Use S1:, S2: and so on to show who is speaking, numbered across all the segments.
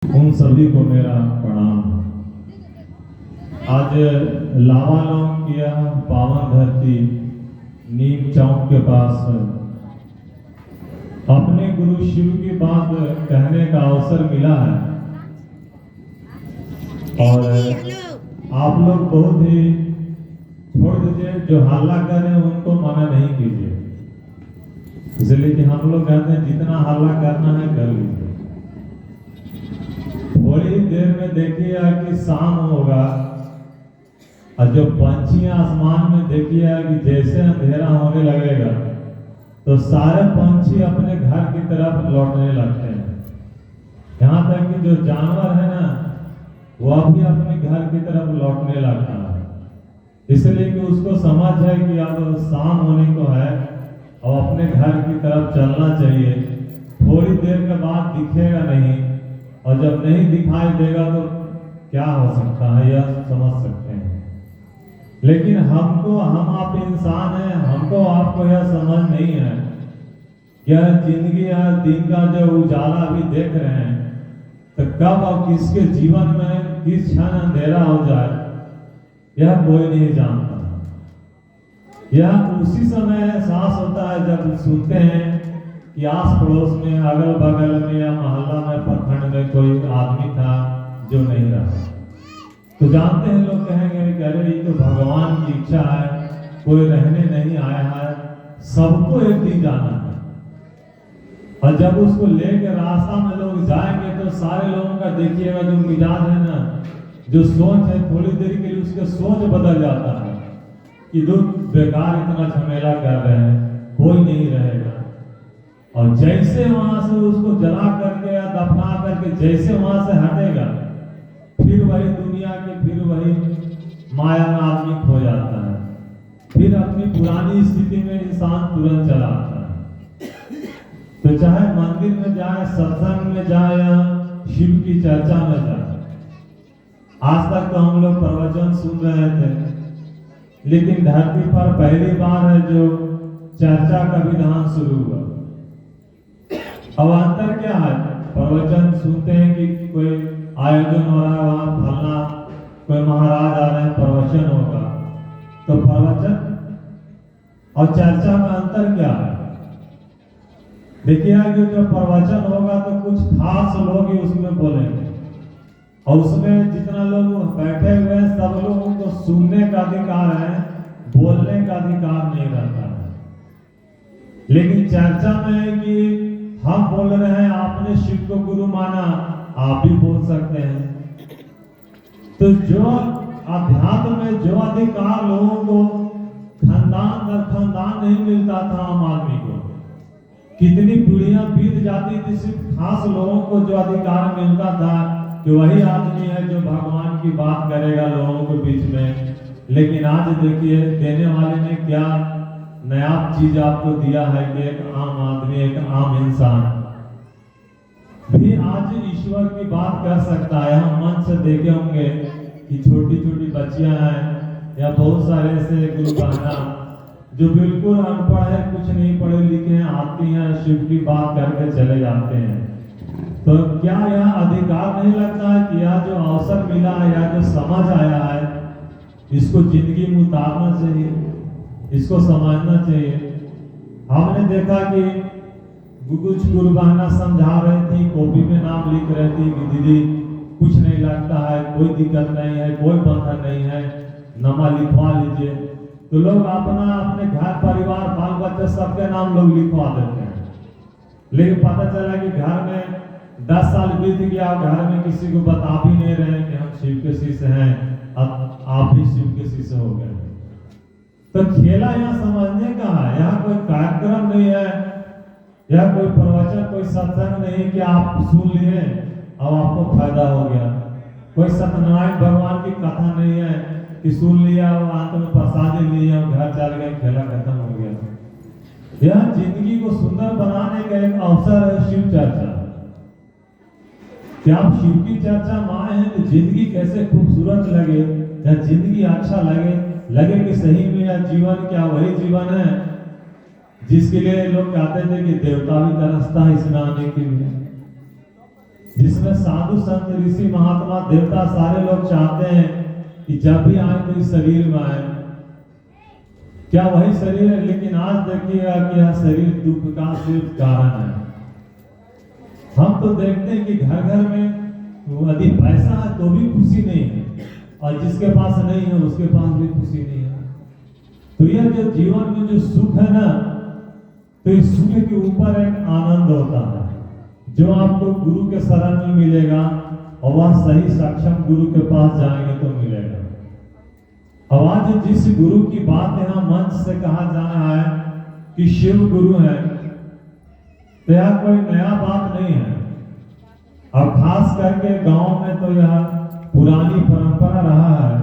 S1: उन सभी को मेरा प्रणाम। आज लावालौंग की यह पावन धरती नीम चौक के पास अपने गुरु शिव की बात कहने का अवसर मिला है और आप लोग बहुत ही छोड़ दीजिए, जो हल्ला कर रहे हैं उनको मना नहीं कीजिए, इसलिए कि हम लोग कहते हैं जितना हल्ला करना है कर लीजिए। थोड़ी देर में देखिएगा कि शाम होगा और जो पंछी आसमान में देखिएगा कि जैसे अंधेरा होने लगेगा तो सारे पंछी अपने घर की तरफ लौटने लगते हैं। यहाँ तक कि जो जानवर है ना वह भी अपने घर की तरफ लौटने लगता है, इसलिए कि उसको समझ है कि अब शाम होने को है और अपने घर की तरफ चलना चाहिए। थोड़ी देर के बाद दिखेगा नहीं और जब नहीं दिखाई देगा तो क्या हो सकता है यह समझ सकते हैं। लेकिन हम आप इंसान हैं, हमको आपको यह समझ नहीं है यह जिंदगी है, दिन का जो उजाला अभी देख रहे हैं तो कब और किसके जीवन में किस क्षण अंधेरा हो जाए यह कोई नहीं जानता। यह उसी समय एहसास होता है जब सुनते हैं कि आस पड़ोस में, अगल बगल में या मोहल्ला में, प्रखंड में कोई आदमी था जो नहीं रहा, तो जानते हैं लोग कहेंगे कि अरे ये तो भगवान की इच्छा है, कोई रहने नहीं आया है, सबको एक दिन जाना है। और जब उसको लेकर रास्ता में लोग जाएंगे तो सारे लोगों का देखिएगा जो मिजाज है ना, जो सोच है, थोड़ी देर के लिए उसके सोच बदल जाता है कि लोग बेकार इतना झमेला कर रहे हैं, कोई नहीं रहेगा। और जैसे वहां से उसको जला करके या दफना करके जैसे वहां से हटेगा फिर वही दुनिया के, फिर वही माया में आदमी खो जाता है, फिर अपनी पुरानी स्थिति में इंसान तुरंत चला आता है। तो चाहे मंदिर में जाए, सत्संग में जाए या शिव की चर्चा में जाए, आज तक तो हम लोग प्रवचन सुन रहे थे, लेकिन धरती पर पहली बार है जो चर्चा का विधान शुरू हुआ। अब अंतर क्या है, प्रवचन सुनते हैं कि कोई आयोजन हो रहा है, वहां फलना कोई महाराज आ रहे हैं, प्रवचन होगा, तो प्रवचन और चर्चा में अंतर क्या है? देखिए कि जो प्रवचन होगा तो कुछ खास लोग ही उसमें बोलेंगे और उसमें जितना लोग बैठे हुए हैं सब लोगों को सुनने का अधिकार है, बोलने का अधिकार नहीं रहता है। लेकिन चर्चा में है कि हम बोल रहे हैं, आपने शिव को गुरु माना, आप भी बोल सकते हैं। तो जो अध्यात्म में जो अधिकार लोगों को खानदान दर खानदान नहीं मिलता था, आम आदमी को कितनी पीढ़ियां बीत जाती थी, सिर्फ खास लोगों को जो अधिकार मिलता था कि वही आदमी है जो भगवान की बात करेगा लोगों के बीच में। लेकिन आज देखिए देने वाले ने क्या नया चीज आपको दिया है कि एक आम आदमी, एक आम इंसान भी आज ईश्वर की बात कर सकता है। हम मन से देखे होंगे कि छोटी छोटी बच्चियां हैं या बहुत सारे ऐसे गुरु बहना जो बिल्कुल अनपढ़ है, कुछ नहीं पढ़े लिखे हैं, आती हैं शिव की बात करके चले जाते हैं। तो क्या यह अधिकार नहीं लगता है कि यह जो अवसर मिला है या जो समझ आया है इसको जिंदगी में उतारना चाहिए, इसको समझना चाहिए। हमने देखा कि कुछ गुरु बहना समझा रही थी, कॉपी में नाम लिख रही थी कि दीदी कुछ नहीं लगता है, कोई दिक्कत नहीं है, कोई बंधन नहीं है, नमा लिखवा लीजिए। तो लोग अपना अपने घर परिवार बाल बच्चे सबके नाम लोग लिखवा देते हैं, लेकिन पता चला कि घर में 10 साल बीत गया, घर में किसी को बता भी नहीं रहे कि हम शिव के शिष्य हैं, अब आप भी शिव के शिष्य हो गए। तो खेला यहाँ समझने का है, यहाँ कोई कार्यक्रम नहीं है, यह कोई प्रवचन, कोई सत्संग नहीं कि आप सुन लिए अब आपको फायदा हो गया। कोई सत्यनारायण भगवान की कथा नहीं है कि सुन लिया और अंत में प्रसाद लिया और घर चल गए, खेला खत्म हो गया। यह जिंदगी को सुंदर बनाने का एक अवसर है शिव चर्चा। क्या आप शिव की चर्चा में आए हैं तो जिंदगी कैसे खूबसूरत लगे या जिंदगी अच्छा लगे कि सही में या जीवन क्या वही जीवन है जिसके लिए लोग कहते थे कि देवता भी तरसता है इसमें आने के लिए। जिसमें साधु संत ऋषि महात्मा देवता सारे लोग चाहते हैं कि जब भी आए तो इस शरीर में आए। क्या वही शरीर है? लेकिन आज देखिएगा कि यह शरीर दुख का सिर्फ कारण है। हम तो देखते हैं कि घर घर में यदि पैसा है तो भी खुशी नहीं है, और जिसके पास नहीं है उसके पास भी खुशी नहीं है। तो यह जो जीवन में जो सुख है ना, तो इस सुख के ऊपर एक आनंद होता है जो आपको गुरु के शरण में मिलेगा, और वह सही सक्षम गुरु के पास जाएंगे तो मिलेगा। अब आज जिस गुरु की बात यहाँ मंच से कहा जा रहा है कि शिव गुरु है, तो यह कोई नया बात नहीं है। और खास करके गांव में तो यह पुरानी परंपरा रहा है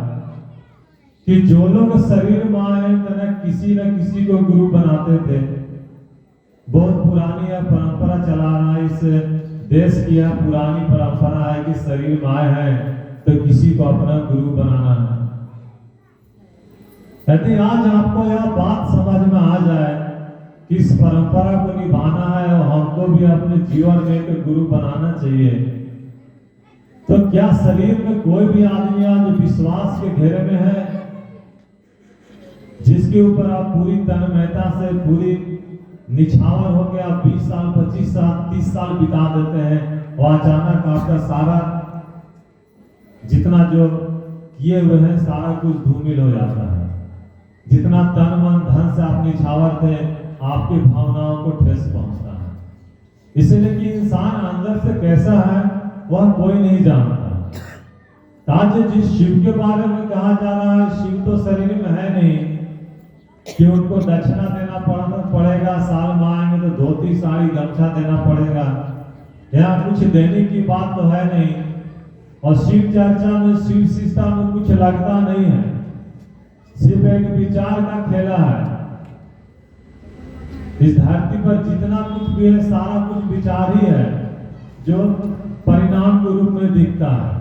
S1: कि जो लोग शरीर में आए तो न किसी को गुरु बनाते थे। बहुत पुरानी यह परंपरा चला रहा है, इस देश की यह पुरानी परंपरा है कि शरीर में आए हैं तो किसी को अपना गुरु बनाना है। यदि आज आपको यह बात समझ में आ जाए कि इस परंपरा को निभाना है और हमको भी अपने जीवन में एक गुरु बनाना चाहिए, तो क्या शरीर में कोई भी आदमी आज विश्वास के घेरे में है जिसके ऊपर आप पूरी तन्मयता से पूरी निछावर हो के आप 20 साल 25 साल 30 साल बिता देते हैं, और अचानक आपका सारा जितना जो किए हुए हैं सारा कुछ धूमिल हो जाता है। जितना तन मन धन से आप निछावर थे, आपकी भावनाओं को ठेस पहुंचता है। इसलिए कि इंसान अंदर से कैसा है वह कोई नहीं जानता। आज जिस शिव के बारे में कहा जा रहा है, शिव तो शरीर में है नहीं कि उनको दक्षिणा देना पड़ेगा, साल में आएंगे तो धोती साड़ी गमछा देना पड़ेगा। यहाँ कुछ देने की बात तो है नहीं, और शिव चर्चा में शिव शिष्टा में कुछ लगता नहीं है, सिर्फ एक विचार का खेला है। इस धरती पर जितना कुछ भी है सारा कुछ विचार ही है जो परिणाम के रूप में दिखता है।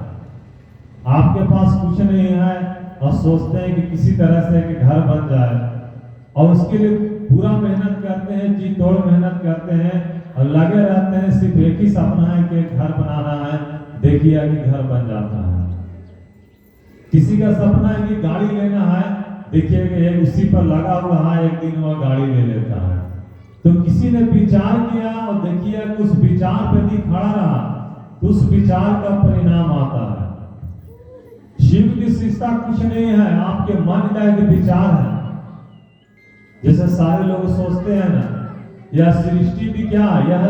S1: आपके पास कुछ नहीं है और सोचते हैं कि किसी तरह से एक घर बन जाए, और उसके लिए पूरा मेहनत करते हैं, जी तोड़ मेहनत करते हैं, और लगे रहते हैं। सिर्फ एक ही सपना है कि घर बनाना है, देखिए कि घर बन जाता है। किसी का सपना है कि गाड़ी लेना है, देखिए कि एक उसी पर लगा हुआ है, एक दिन वह गाड़ी ले लेता है। तो किसी ने विचार किया और देखिए उस विचार पे भी खड़ा रहा, तो उस विचार का परिणाम आता है। शिव की शिष्टा कुछ नहीं है, आपके मन का एक विचार है। जैसे सारे लोग सोचते हैं ना, यह सृष्टि भी क्या है, यह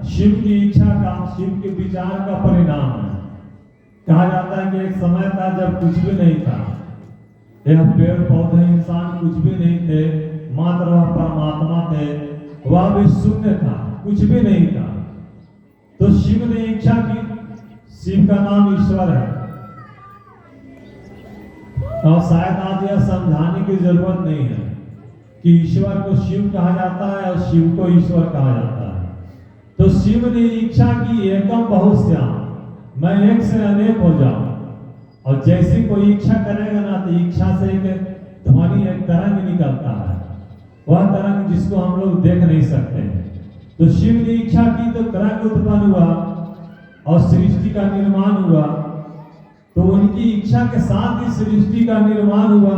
S1: शिव की इच्छा का, शिव के विचार का परिणाम है। कहा जाता है कि एक समय था जब कुछ भी नहीं था, यह पेड़ पौधे इंसान कुछ भी नहीं थे, मात्र वह परमात्मा थे, वह भी शून्य था, कुछ भी नहीं था। तो शिव ने इच्छा की, शिव का नाम ईश्वर है, और शायद आज यह समझाने की जरूरत नहीं है कि ईश्वर को शिव कहा जाता है और शिव को ईश्वर कहा जाता है। तो शिव ने इच्छा की एकम बहुश्याम, मैं एक से अनेक हो जाऊं। और जैसी कोई इच्छा करेगा ना, तो इच्छा से एक ध्वनि, एक तरंग निकलता है, वह तरंग जिसको हम लोग देख नहीं सकते हैं। तो शिव ने इच्छा की तो तरंग उत्पन्न हुआ और सृष्टि का निर्माण हुआ। तो उनकी इच्छा के साथ ही सृष्टि का निर्माण हुआ,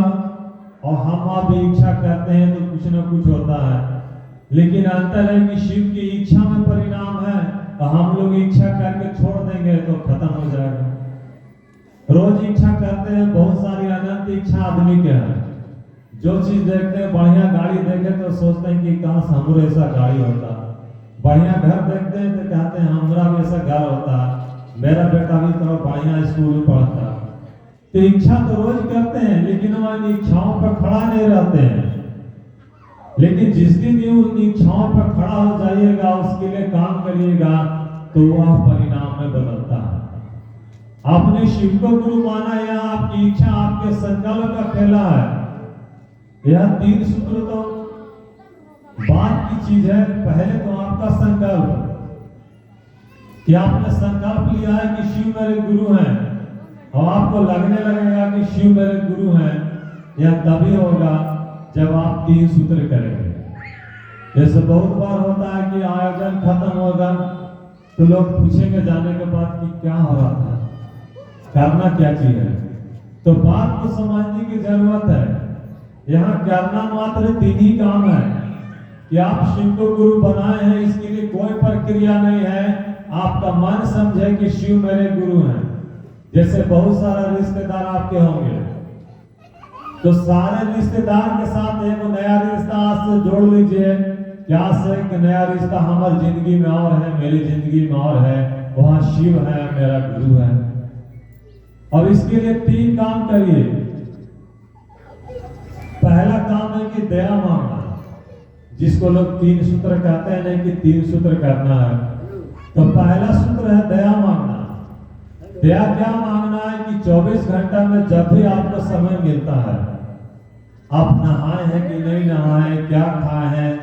S1: और हम आप भी इच्छा करते हैं तो कुछ ना कुछ होता है। लेकिन अंतर है कि शिव की इच्छा में परिणाम है, और हम लोग इच्छा करके छोड़ देंगे तो खत्म हो जाएगा। रोज इच्छा करते हैं, बहुत सारी अनंत इच्छा आदमी के हैं। जो चीज देखते हैं, बढ़िया गाड़ी देखे तो सोचते हैं कि काश हमरो ऐसा गाड़ी होता, बढ़िया घर देखते हैं तो कहते हैं हमारा भी ऐसा घर होता, मेरा बेटा भी तो बढ़िया स्कूल में पढ़ता। तो इच्छा तो रोज करते हैं, लेकिन हमारी इच्छाओं पर खड़ा नहीं रहते हैं। लेकिन जिस दिन ये उन इच्छाओं पर खड़ा हो जाइएगा, उसके लिए काम करिएगा, तो वह परिणाम में बदलता है। आपने शिव को गुरु माना, या आपकी इच्छा आपके संकल्प का खेला है। यह 3 सूत्र तो बात की चीज है। पहले तो आपका संकल्प, कि आपने संकल्प लिया है कि शिव मेरे गुरु हैं, और आपको लगने लगेगा कि शिव मेरे गुरु हैं, यह तभी होगा जब आप 3 सूत्र करेंगे। जैसे बहुत बार होता है कि आयोजन खत्म होगा तो लोग पूछेंगे जाने के बाद कि क्या हो रहा था, करना क्या चीज है। तो बात को समझने की जरूरत है। यहाँ करना मात्र 3 ही काम है कि आप शिव को गुरु बनाए हैं, इसके लिए कोई प्रक्रिया नहीं है। आपका मन समझे कि शिव मेरे गुरु हैं। जैसे बहुत सारा रिश्तेदार आपके होंगे, तो सारे रिश्तेदार के साथ एक नया रिश्ता आज से जोड़ लीजिए। क्या से एक नया रिश्ता हमारी जिंदगी में और है, मेरी जिंदगी में और है, वहां शिव है, मेरा गुरु है। और इसके लिए 3 काम करिए। पहला काम है कि दया मांगना, जिसको लोग 3 सूत्र कहते हैं, नहीं कि 3 सूत्र करना है। तो पहला सूत्र है दया मांगना। दया क्या मांगना है कि 24 घंटा में जब भी आपको समय मिलता है, आप नहाए हैं कि नहीं नहाए, क्या खाए हैं,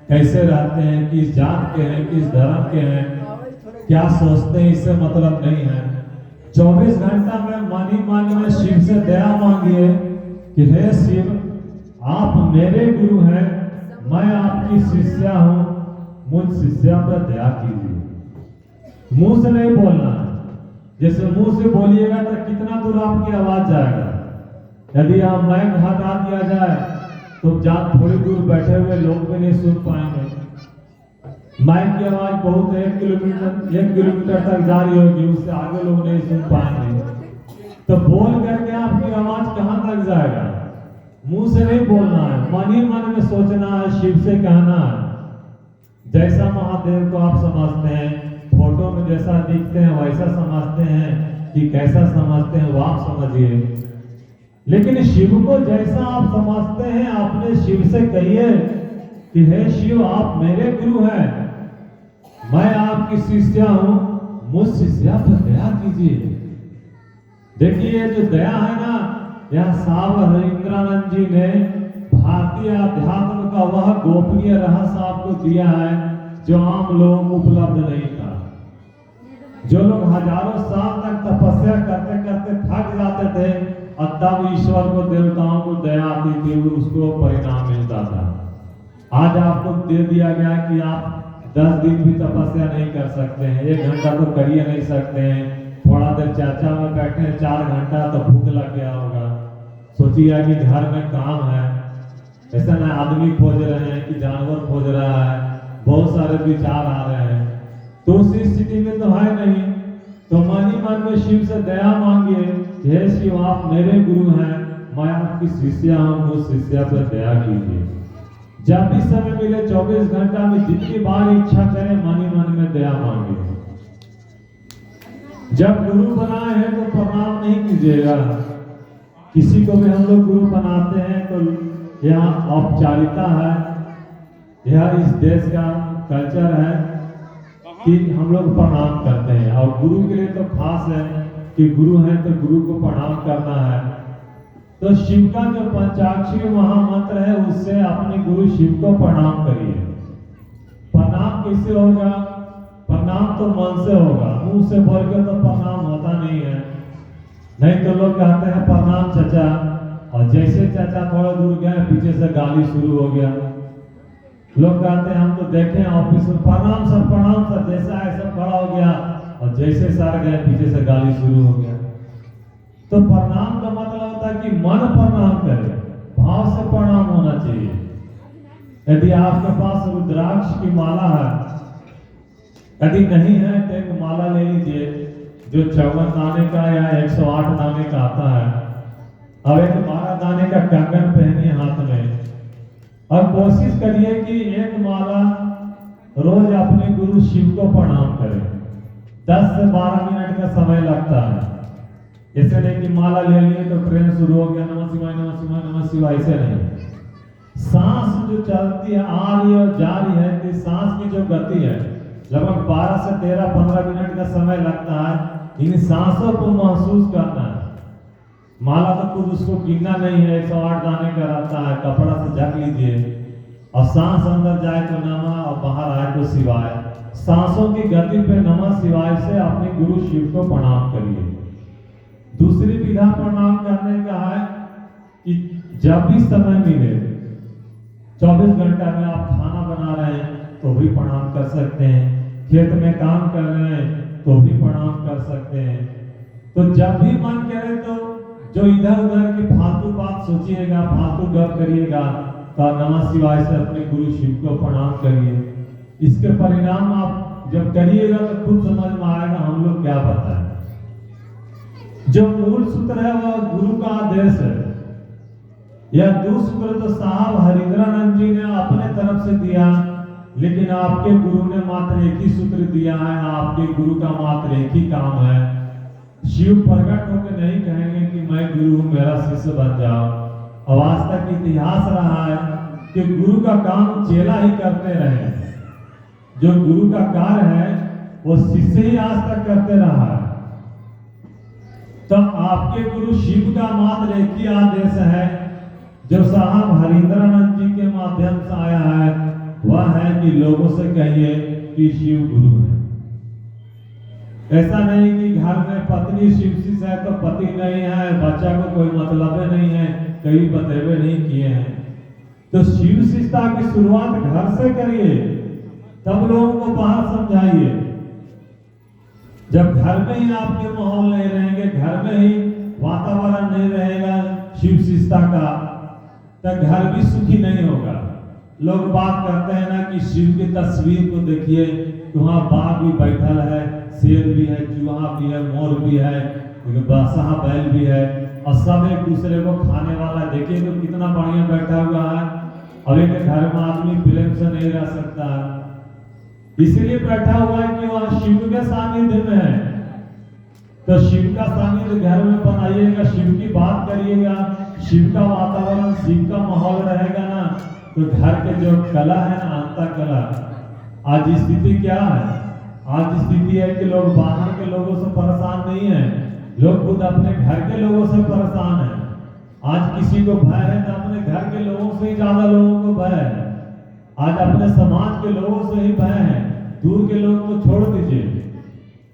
S1: कैसे रहते हैं, किस जात के हैं, किस धर्म के हैं, क्या सोचते हैं, इससे मतलब नहीं है। 24 घंटा में मन ही मन में शिव से दया मांगिए कि हे शिव, आप मेरे गुरु हैं, मैं आपकी शिष्या हूं, मुझ शिष्या पर दया कीजिए। मुंह से नहीं बोलना है। जैसे मुंह से बोलिएगा तो कितना दूर आपकी आवाज जाएगा। यदि आप माइक हटा दिया जाए तो जहाँ थोड़ी दूर बैठे हुए लोग भी नहीं सुन पाएंगे। माइक की आवाज बहुत 1 किलोमीटर तक जा रही होगी, उससे आगे लोग नहीं सुन पाएंगे। तो बोल करके आपकी आवाज कहाँ तक जाएगा। मुंह से नहीं बोलना है, मन ही मन में सोचना है, शिव से कहना है। जैसा महादेव को आप समझते हैं, फोटो में जैसा दिखते हैं वैसा समझते हैं कि कैसा समझते हैं वो आप समझिए। लेकिन शिव को जैसा आप समझते हैं, अपने शिव से कहिए कि हे शिव, आप मेरे गुरु हैं, मैं आपकी शिष्या हूं, मुझ शिष्या पर दया कीजिए। देखिए जो दया है ना, यह साव हरिंद्रानंद जी ने भारतीय अध्यात्म का वह गोपनीय रहस्य आपको दिया है जो आम लोगों को उपलब्ध नहीं था। जो लोग हजारों साल तक तपस्या करते करते थक जाते थे और तब ईश्वर को, देवताओं को दया आती थी, उसको परिणाम मिलता था। आज आपको दे दिया गया कि आप 10 दिन भी तपस्या नहीं कर सकते हैं, 1 घंटा तो कर ही नहीं सकते हैं। थोड़ा देर चर्चा में बैठे हैं 4 घंटा तो भूख लग गया होगा, सोचिए कि घर में काम है। ऐसा ना आदमी खोज रहे हैं कि जानवर खोज रहा है, बहुत सारे विचार आ रहे हैं। तो उस स्थिति में तो है नहीं। तो मन ही मन में शिव से दया मांगिए, हे शिव, आप मेरे गुरु हैं, मैं आपकी शिष्या हूं, मुझ शिष्या पर दया कीजिए। जब भी समय मिले 24 घंटा में जितनी बार इच्छा करें, मन ही मन में दया मांगिए। जब गुरु बनाए हैं तो प्रणाम नहीं कीजिएगा। किसी को भी हम लोग गुरु बनाते हैं तो यहाँ औपचारिकता है, यह इस देश का कल्चर है कि हम लोग प्रणाम करते हैं। और गुरु के लिए तो खास है कि गुरु है तो गुरु को प्रणाम करना है। तो शिव का जो पंचाक्षरी महामंत्र है, उससे अपने गुरु शिव को प्रणाम करिए। प्रणाम कैसे होगा? प्रणाम तो मन से होगा, मुंह से बोल के तो प्रणाम होता नहीं है। नहीं तो लोग कहते हैं प्रणाम चाचा, और जैसे चाचा थोड़ा दूर गए पीछे से गाली शुरू हो गया। लोग कहते हैं हम तो देखे ऑफिस में प्रणाम सर, जैसा ऐसा खड़ा हो गया, और जैसे सर गए पीछे से गाली शुरू हो गया। तो प्रणाम का मतलब होता है कि मन प्रणाम करे, भाव से प्रणाम होना चाहिए। यदि आपके पास रुद्राक्ष की माला है, यदि नहीं है तो एक माला ले लीजिए जो 54 दाने का या 108 दाने का आता है। अब एक 12 दाने का कंगन पहनिए हाथ में, और कोशिश करिए कि एक माला रोज अपने गुरु शिव को प्रणाम करें। 10 से 12 मिनट का समय लगता है। ऐसे नहीं कि माला ले लिए तो ट्रेन शुरू हो गया, नमः शिवाय नमः शिवाय नमः शिवाय, ऐसे नहीं। सांस जो चलती है, आ रही है और जा रही है, तो सांस की जो गति है लगभग 12 से 13-15 मिनट का समय लगता है। इन सांसों को महसूस करना है। माला तो खुद उसको गिनना नहीं है, 108 दाने का रहता है। कपड़ा से ढक लीजिए और सांस अंदर जाए तो नमः और बाहर आए तो शिवाय। सांसों की गति पे नमः शिवाय से अपने गुरु शिव को प्रणाम करिए। दूसरी विधा प्रणाम करने का है कि जब भी समय मिले, 24 घंटा में आप खाना बना रहे हैं तो भी प्रणाम कर सकते हैं, खेत में काम कर रहे हैं तो भी प्रणाम कर सकते हैं। तो जब भी मन करे तो जो इधर उधर की फालतू बात सोचिएगा, फालतू गप करिएगा, तो नमः शिवाय से अपने गुरु शिव को प्रणाम करिए। इसके परिणाम आप जब करिएगा तो खुद समझ में आएगा हम लोग क्या बताएं। जो मूल सूत्र है वह गुरु का आदेश है। यह दूसरा तो साहब हरिंद्रानंद जी ने अपने तरफ से दिया, लेकिन आपके गुरु ने मात्र एक ही सूत्र दिया है। आपके गुरु का मात्र एक ही काम है। शिव प्रकट होकर नहीं कहेंगे कि मैं गुरु हूं, मेरा शिष्य बन जाओ। और आज तक इतिहास रहा है कि गुरु का काम चेला ही करते रहे। जो गुरु का कार्य है वो शिष्य ही आज तक करते रहा है। तो आपके गुरु शिव का मात्र एक ही आदेश है जो साहब हरिंद्रानंद जी के माध्यम से आया है, वह है कि लोगों से कहिए कि शिव गुरु है। ऐसा नहीं कि घर में पत्नी शिव शिष्य है तो पति नहीं है, बच्चा को कोई मतलब नहीं है, कभी बतेवे नहीं किए हैं। तो शिव शिष्यता की शुरुआत घर से करिए, तब लोगों को बाहर समझाइए। जब घर में ही आपके माहौल नहीं रहेंगे, घर में ही वातावरण नहीं रहेगा शिव शिष्यता का, तो घर भी सुखी नहीं होगा। लोग बात करते हैं ना कि शिव की तस्वीर को देखिए, वहां बाघ भी बैठल है, शेर भी है, चूहा भी है, मोर भी है, बादशाह बैल भी है, और सब एक दूसरे को खाने वाला। देखिए तो कितना बढ़िया बैठा हुआ है। अब एक घर में आदमी प्रेम से नहीं रह सकता, इसलिए बैठा हुआ है कि वह शिव के सानिध्य में है। तो शिव का सानिध्य घर में बनाइएगा, शिव की बात करिएगा, शिव का वातावरण, शिव का माहौल रहेगा ना, तो घर के जो कला है ना, अंतर कला। आज स्थिति क्या है? आज स्थिति है कि लोग बाहर के लोगों से परेशान नहीं है, लोग खुद अपने घर के लोगों से परेशान है। आज किसी को भय है तो अपने घर के लोगों से ही ज्यादा लोगों को भय है। आज अपने समाज के लोगों से ही भय है, दूर के लोग तो छोड़ दीजिए।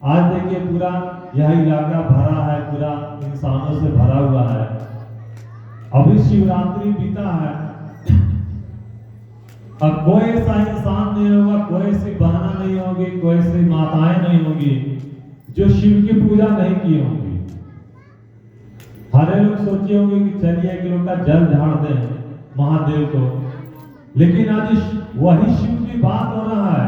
S1: आज देखिए पूरा यह इलाका भरा है, पूरा इंसानों से भरा हुआ है। अभी शिवरात्रि बीता है, अब कोई ऐसा इंसान नहीं होगा, कोई ऐसी बहना नहीं होगी, कोई ऐसी माताएं नहीं होगी जो शिव की पूजा नहीं की होंगी। हरे लोग सोचे होंगे कि चलिए एक लोटा जल झाड़ दें महादेव को, लेकिन आज वही शिव की बात हो रहा है।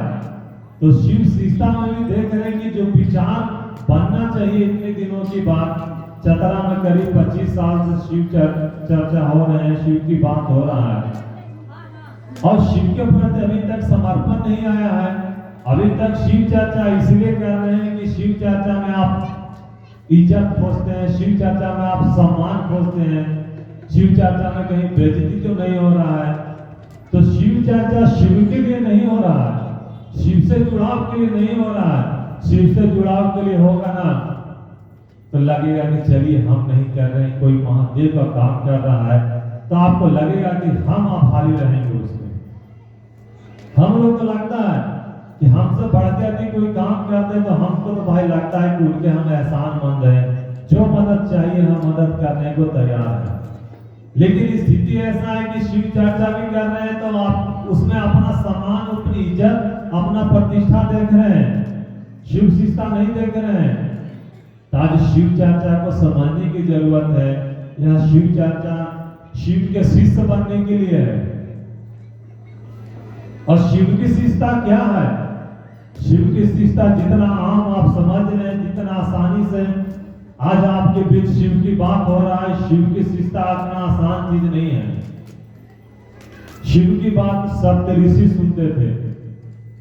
S1: तो शिव शिष्यता में भी देख रहे हैं कि जो विचार बनना चाहिए, इतने दिनों की बात, चतरा में करीब 25 साल से शिव चर्चा हो रहे हैं, शिव की बात हो रहा है, और शिव के प्रति अभी तक समर्पण नहीं आया है। अभी तक शिव चर्चा इसलिए कर रहे हैं कि शिव चर्चा में आप इज्जत खोजते हैं, शिव चर्चा में आप सम्मान खोजते हैं, शिव चर्चा में कहीं बेइज्जती तो नहीं हो रहा है। तो शिव चर्चा शिव के लिए नहीं हो रहा है, शिव से जुड़ाव के लिए नहीं हो रहा है। शिव से जुड़ाव के लिए होगा ना तो लगेगा कि चलिए हम नहीं कर रहे हैं, कोई महादेव का काम कर रहा है, तो आपको लगेगा कि हम आभारी रहेंगे उसमें। हम लोग को लगता है कि हमसे बढ़ते अधिक कोई काम करते तो हमको तो भाई लगता है कि उनके हम एहसानमंद हैं, जो मदद चाहिए हम मदद करने को तैयार हैं। लेकिन स्थिति ऐसा है कि शिव चर्चा भी कर रहे हैं तो आप उसमें अपना सम्मान, अपनी इज्जत, अपना प्रतिष्ठा देख रहे हैं, शिव शिष्यता नहीं देख रहे हैं। तो आज शिव चर्चा को समझने की जरूरत है। यह शिव चर्चा शिव के शिष्य बनने के लिए है। और शिव की शिष्यता क्या है? शिव की शिष्यता जितना आम आप समझ रहे हैं, जितना आसानी से आज आपके बीच शिव की बात हो रहा है, शिव की शिष्यता इतना आसान चीज नहीं है। शिव की बात सप्त ऋषि सुनते थे।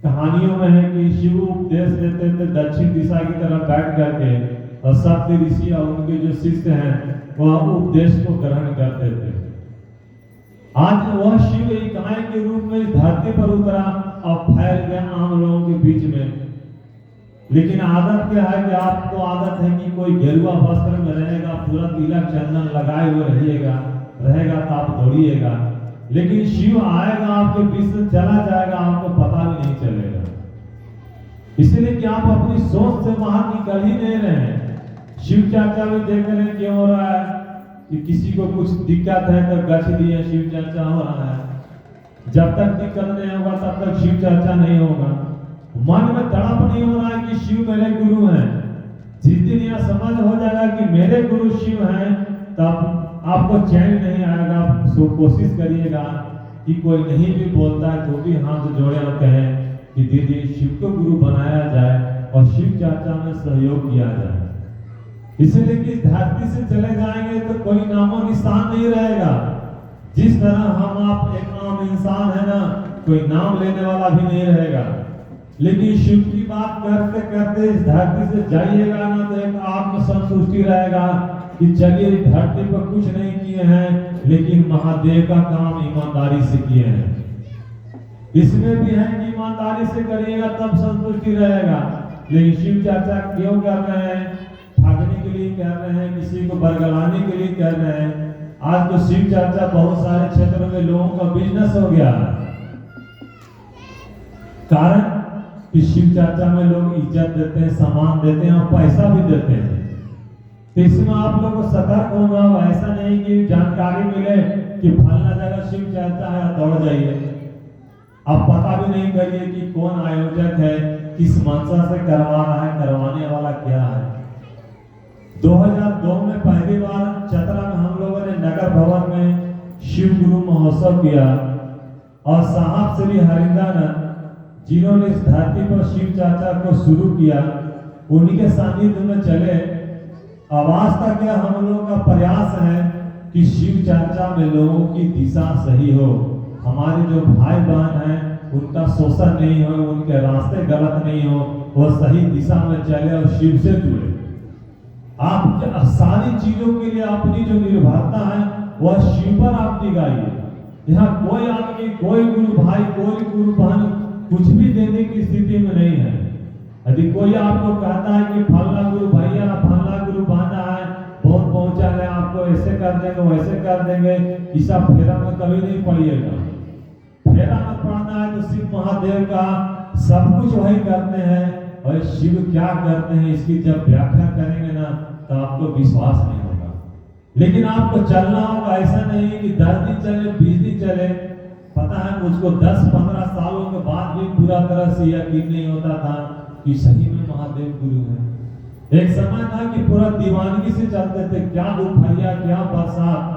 S1: कहानियों में है कि शिव उपदेश देते थे दक्षिण दिशा की तरफ बैठ करके, और सप्त ऋषि और उनके जो शिष्य हैं वह उपदेश को ग्रहण करते थे। आज वह शिव एक गाय के रूप में इस धरती पर उतरा और फैल गया आम लोगों के बीच में। लेकिन आदत क्या है कि आपको आदत है कि कोई गेरुआ वस्त्र में रहेगा, पूरा तिलक चंदन लगाए हुए रहेगा तो आप दौड़िएगा। लेकिन शिव आएगा आपके बीच से चला जाएगा, आपको पता भी नहीं चलेगा। इसलिए कि आप अपनी सोच से बाहर निकल ही नहीं रहे हैं। शिव चर्चा में देख रहे हैं क्या हो रहा है कि किसी को कुछ दिक्कत है तो गछ दिए शिव चर्चा हो रहा है। जब तक दिक्कत नहीं होगा तब तक शिव चर्चा नहीं होगा। मन में तड़प नहीं हो रहा है कि शिव मेरे गुरु हैं। जिस दिन यह समझ हो जाएगा कि मेरे गुरु शिव हैं, तब आपको चैन नहीं आएगा। आप कोशिश करिएगा कि कोई नहीं भी बोलता है तो भी हाथ जोड़े और कहें कि दीदी शिव को गुरु बनाया जाए और शिव चर्चा में सहयोग किया जाए। इसलिए कि धरती से चले जाएंगे तो कोई नामो निशान नहीं रहेगा। जिस तरह हम आप एक आम इंसान है ना, कोई नाम लेने वाला भी नहीं रहेगा। लेकिन शिव की बात करते करते इस धरती से जाइएगा ना, तो एक आत्म संतुष्टि रहेगा कि चलिए धरती पर कुछ नहीं किए हैं, लेकिन महादेव का काम ईमानदारी से किए हैं। इसमें भी है कि ईमानदारी से करिएगा तब संतुष्टि रहेगा। लेकिन शिव चर्चा क्यों कर रहे हैं? भागने के लिए कर रहे हैं, किसी को बरगलाने के लिए कर रहे हैं। आज तो शिव चर्चा बहुत सारे क्षेत्रों में लोगों का बिजनेस हो गया। कारण कि शिव चर्चा में लोग इज्जत देते हैं, सम्मान देते हैं और पैसा भी देते हैं। तो इसमें आप लोग को सतर्क होना हो। ऐसा नहीं कि जानकारी मिले कि फलना जगह शिव चर्चा है, दौड़ जाइए। आप पता भी नहीं करिए कि कौन आयोजक है, किस मंशा से करवा रहा है, करवाने वाला क्या है। 2002 में पहली बार चतरा में हम लोगों ने नगर भवन में शिव गुरु महोत्सव किया और साहब श्री हरिंद्रानंद जिन्होंने इस धरती पर शिव चर्चा को शुरू किया, उन्हीं के सानिध्य में चले। आवाज तक क्या हम लोगों का प्रयास है कि शिव चर्चा में लोगों की दिशा सही हो, हमारे जो भाई बहन हैं उनका शोषण नहीं हो, उनके रास्ते गलत नहीं हो, वो सही दिशा में चले और शिव से जुड़े। आप सारी चीजों के लिए अपनी जो निर्भरता है वह शिव पर आप दिखाइए। यहाँ कोई आदमी, कोई गुरु भाई, कोई गुरु बहन कुछ भी देने की स्थिति में नहीं है। यदि कोई आपको कहता है कि फलना गुरु भैया, फलना गुरु बहना है, बहुत पहुंचा है, आपको ऐसे कर देंगे, वैसे कर देंगे, इस फेरा में कभी नहीं पड़िएगा। फेरा में पड़ना है तो शिव महादेव का सब कुछ वही करते हैं, और शिव क्या करते हैं इसकी जब व्याख्या करेंगे ना तो आपको विश्वास नहीं होगा। लेकिन आपको चलना होगा। ऐसा नहीं कि 10 दिन चले, 20 दिन चले। पता है मुझको 10-15 सालों के बाद भी पूरा तरह से यकीन नहीं होता था कि सही में महादेव गुरु है। एक समय था कि पूरा दीवानगी से चलते थे, क्या दोपहरिया, क्या बरसात,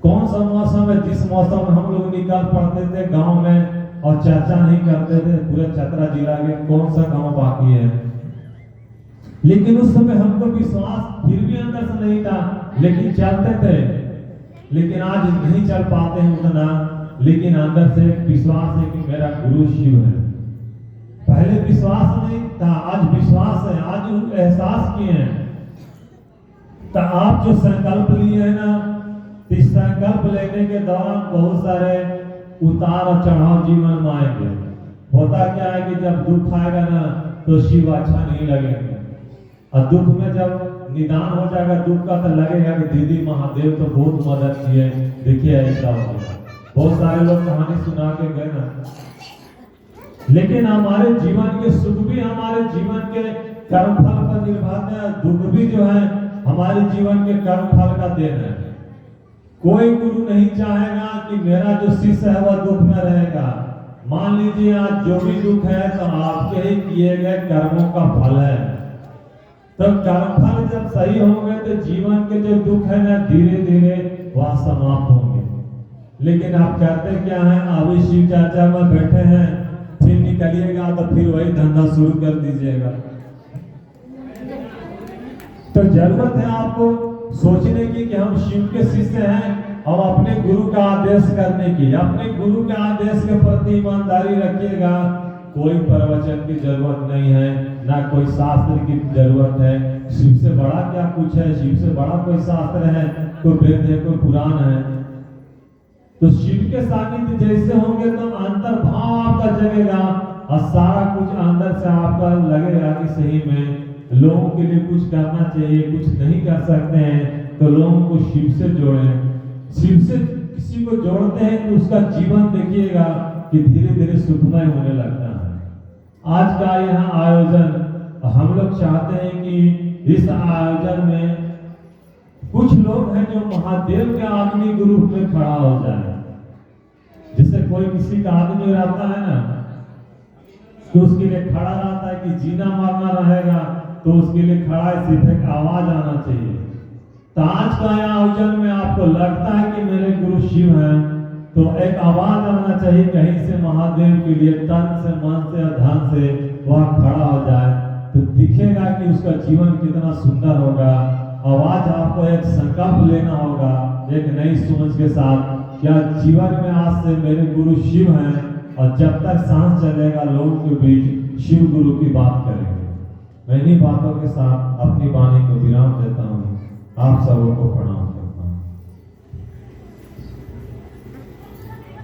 S1: कौन सा मौसम है, जिस मौसम में हम लोग निकल पड़ते थे गांव में और चर्चा नहीं करते थे। पूरे चतरा जिला के कौन सा गांव बाकी है। लेकिन उस समय हमको विश्वास फिर भी अंदर से नहीं था, लेकिन चलते थे। लेकिन आज नहीं चल पाते हैं उतना, लेकिन अंदर से विश्वास है कि मेरा गुरु शिव है। पहले विश्वास नहीं था, आज विश्वास है, आज एहसास किए हैं। तो आप जो संकल्प लिए है ना, इस संकल्प लेने के दौरान बहुत सारे उतार और चढ़ाव जीवन में आएंगे। होता क्या है कि जब दुख आएगा ना तो शिव अच्छा नहीं लगेगा, और दुख में जब निदान हो जाएगा दुख का तो लगेगा कि दीदी महादेव तो बहुत मदद की है, देखिए ऐसा हो गया। बहुत सारे लोग कहानी सुना के गए ना। लेकिन हमारे जीवन के सुख भी हमारे जीवन के कर्मफल पर निर्भर है, दुख भी जो है हमारे जीवन के कर्मफल का देन है। कोई गुरु नहीं चाहेगा कि मेरा जो शिष्य है वह दुख में रहेगा। मान लीजिए आज जो भी दुख है तो आपके ही किए गए कर्मों का फल है। तो कर्मफल जब सही होंगे तो जीवन के जो दुख है ना धीरे धीरे वह समाप्त होंगे। लेकिन आप कहते क्या है, अभी शिव चर्चा में बैठे हैं, फिर निकलिएगा तो फिर वही धंधा शुरू कर दीजिएगा। तो जरूरत है आपको सोचने की कि हम शिव के शिष्य हैं और अपने गुरु का आदेश करने की। अपने गुरु के आदेश के प्रति ईमानदारी रखिएगा। कोई प्रवचन की जरूरत नहीं है, ना कोई शास्त्र की जरूरत है। शिव से बड़ा क्या कुछ है, शिव से बड़ा कोई शास्त्र है, कोई वेद है, कोई पुराण है। तो शिव के सानिध्य जैसे होंगे तो अंतर भाव आपका जगेगा और सारा कुछ अंदर से आपका लगेगा कि सही में लोगों के लिए कुछ करना चाहिए, कुछ नहीं कर सकते हैं तो लोगों को शिव से जोड़ें। शिव से किसी को जोड़ते हैं तो उसका जीवन देखिएगा कि धीरे धीरे सुखमय होने लगता है। आज का यहाँ आयोजन हम लोग चाहते हैं कि इस आयोजन में कुछ लोग हैं जो महादेव के आदमी के रूप में खड़ा हो जाए। जैसे कोई किसी का आदमी रहता है ना, कि उसके लिए खड़ा रहता है कि जीना मरना रहेगा, तो उसके लिए खड़ा है, सिर्फ एक आवाज आना चाहिए। तो आज का यहाँ आयोजन में आपको लगता है कि मेरे गुरु शिव हैं, तो एक आवाज आना चाहिए कहीं से महादेव के लिए, तन से, मन से और धन से वह खड़ा हो जाए, तो दिखेगा कि उसका जीवन कितना सुंदर होगा। आवाज आपको एक संकल्प लेना होगा एक नई सोच के साथ, क्या जीवन में आज से मेरे गुरु शिव हैं, और जब तक सांस चलेगा लोगों के बीच शिव गुरु की बात करेंगे। मैं इन्हीं बातों के साथ अपनी वाणी को विराम देता हूँ। आप सबों को प्रणाम।